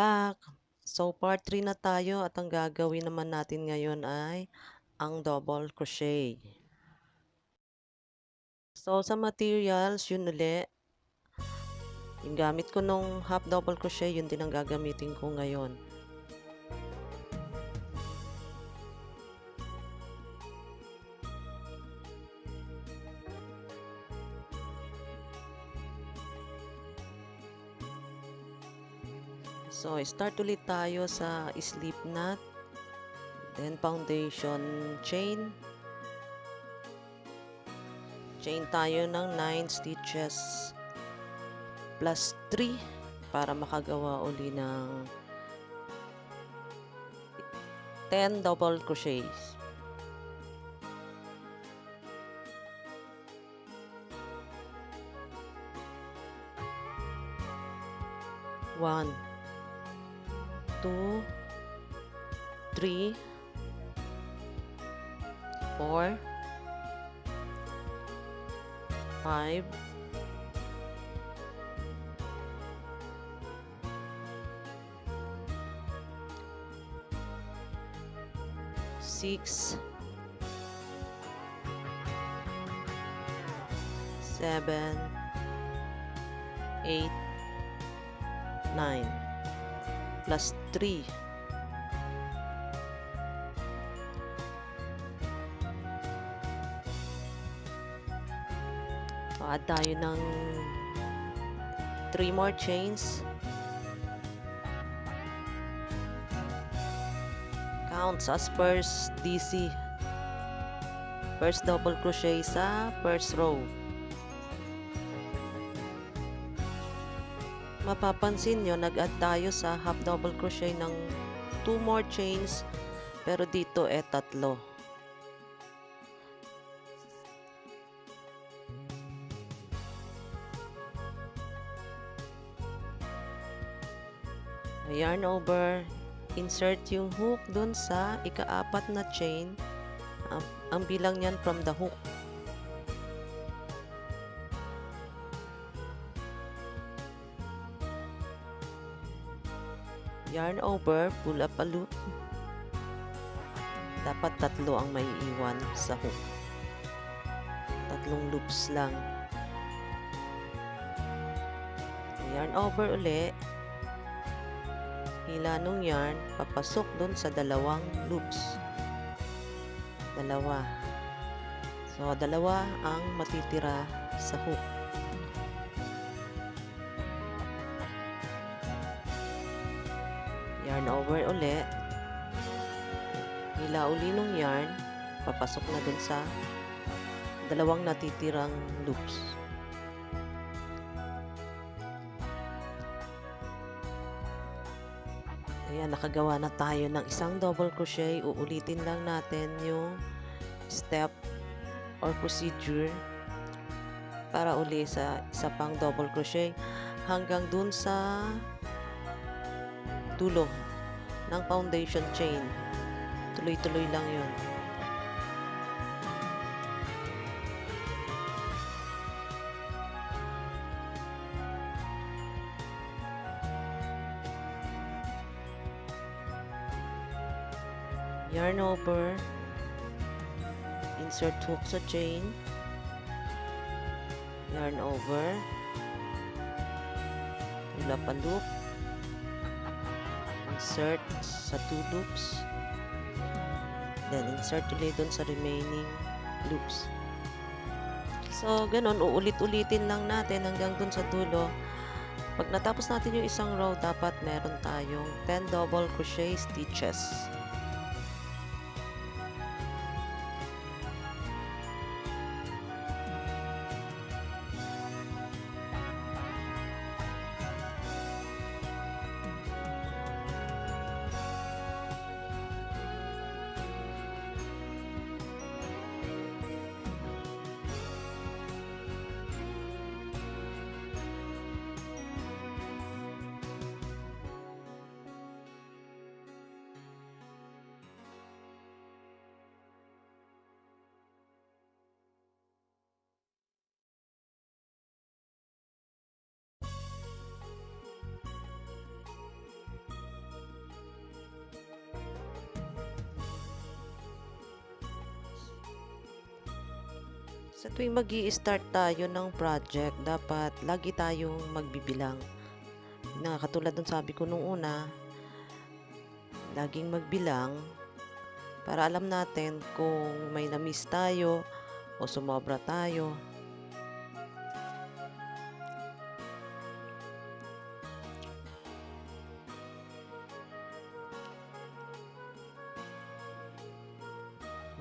back! So, part 3 na tayo at ang gagawin naman natin ngayon ay ang double crochet. So, sa materials, yun uli. Yung gamit ko nung half double crochet, yun din ang gagamitin ko ngayon. So, start ulit tayo sa slip knot, then foundation chain. Chain tayo ng 9 stitches plus 3 para makagawa uli ng 10 double crochets. One, 2, 3, 4, 5, 6, 7, 8, 9 plus 3. So, add tayo ng 3 more chains. Counts as first DC. First double crochet sa first row. Mapapansin nyo, nag-add tayo sa half double crochet ng 2 more chains, pero dito 3. Yarn over, insert yung hook dun sa ika-4 na chain. Ang bilang niyan from the hook. Yarn over, pull up a loop. Dapat 3 ang may iwan sa hook. 3 loops lang. Yarn over uli. Hila nung yarn, papasok dun sa 2 loops. 2. So, 2 ang matitira sa hook. Yarn over uli. Hila uli nung yarn, papasok na dun sa 2 natitirang loops. Ayan, nakagawa na tayo ng isang double crochet. Uulitin lang natin yung step or procedure para uli sa isa pang double crochet hanggang dun sa dulo ng foundation chain. Tuloy-tuloy lang yun. Yarn over, insert hook sa chain, yarn over, pull up a loop, insert sa 2 loops, then insert ulit dun sa remaining loops. So, ganun, uulit-ulitin lang natin hanggang dun sa dulo. Pag natapos natin yung isang row, dapat meron tayong 10 double crochet stitches. Sa tuwing mag-i-start tayo ng project, dapat lagi tayong magbibilang. Na katulad ng sabi ko nung una, laging magbilang para alam natin kung may na-miss tayo o sumobra tayo.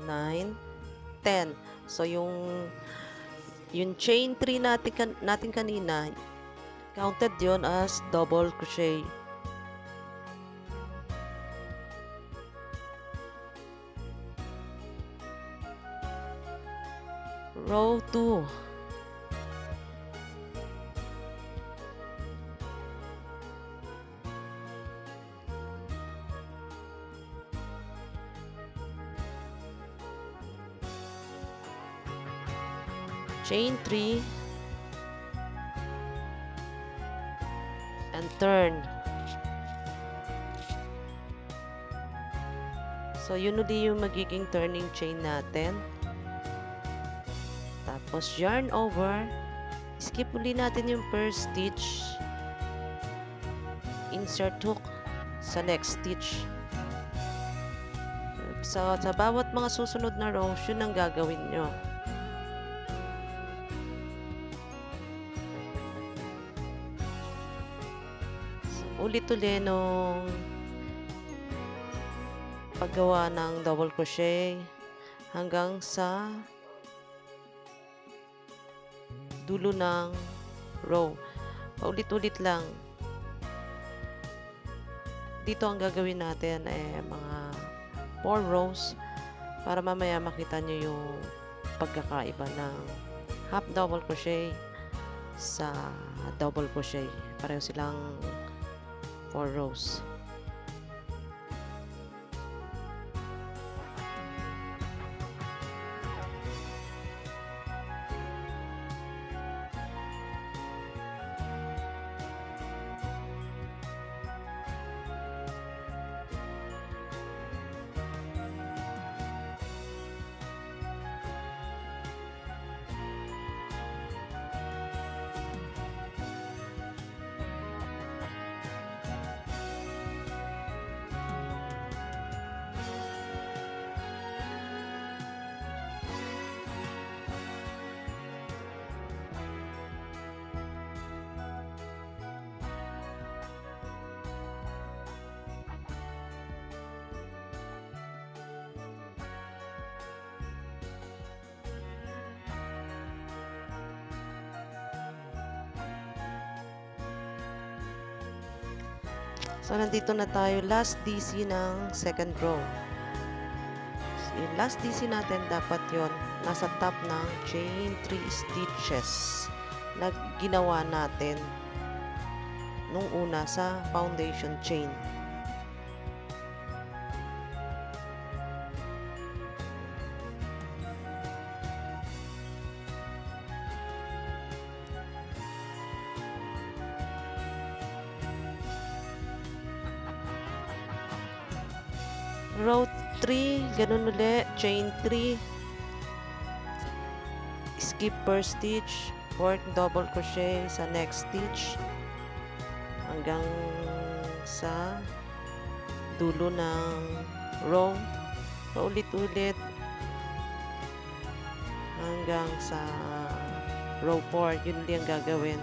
Nine, 10. So, yung chain 3 natin kanina, counted yon as double crochet. Row 2. Chain 3 and turn. So, yun uli yung magiging turning chain natin. Tapos, yarn over. Skip uli natin yung first stitch. Insert hook sa next stitch. So, sa bawat mga susunod na rows, yun ang gagawin nyo. Ulit-uli nung paggawa ng double crochet hanggang sa dulo ng row. Paulit-ulit lang. Dito ang gagawin natin ay mga 4 rows para mamaya makita nyo yung pagkakaiba ng half double crochet sa double crochet. Pareho silang 4 rows. So, nandito na tayo, last DC ng second row. So, yung last DC natin, dapat yon nasa top ng chain 3 stitches na ginawa natin nung una sa foundation chain. Row 3, ganun uli, chain 3, skip per stitch, work double crochet sa next stitch hanggang sa dulo ng row. Paulit-ulit hanggang sa row 4. Yun din ang gagawin.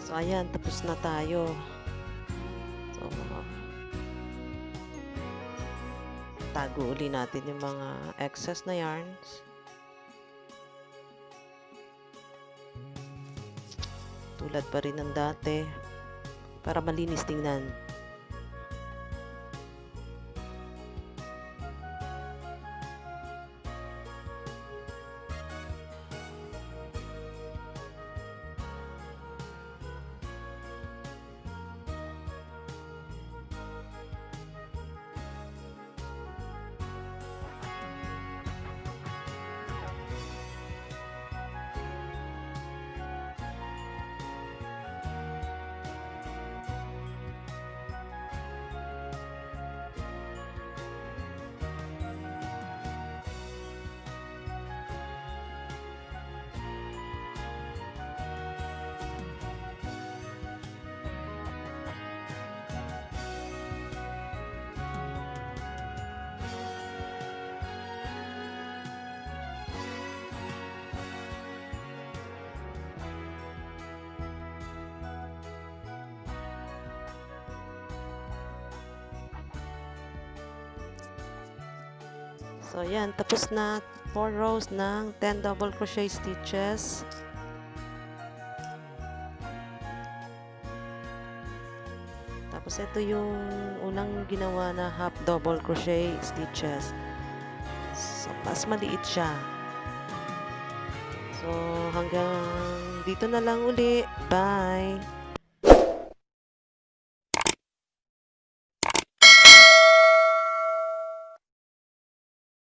So, ayan, tapos na tayo. So, tago uli natin yung mga excess na yarns. Tulad pa rin ng dati para malinis tingnan. So, ayan, tapos na 4 rows ng 10 double crochet stitches. Tapos, ito yung unang ginawa na half double crochet stitches. So, mas maliit siya. So, hanggang dito na lang uli. Bye!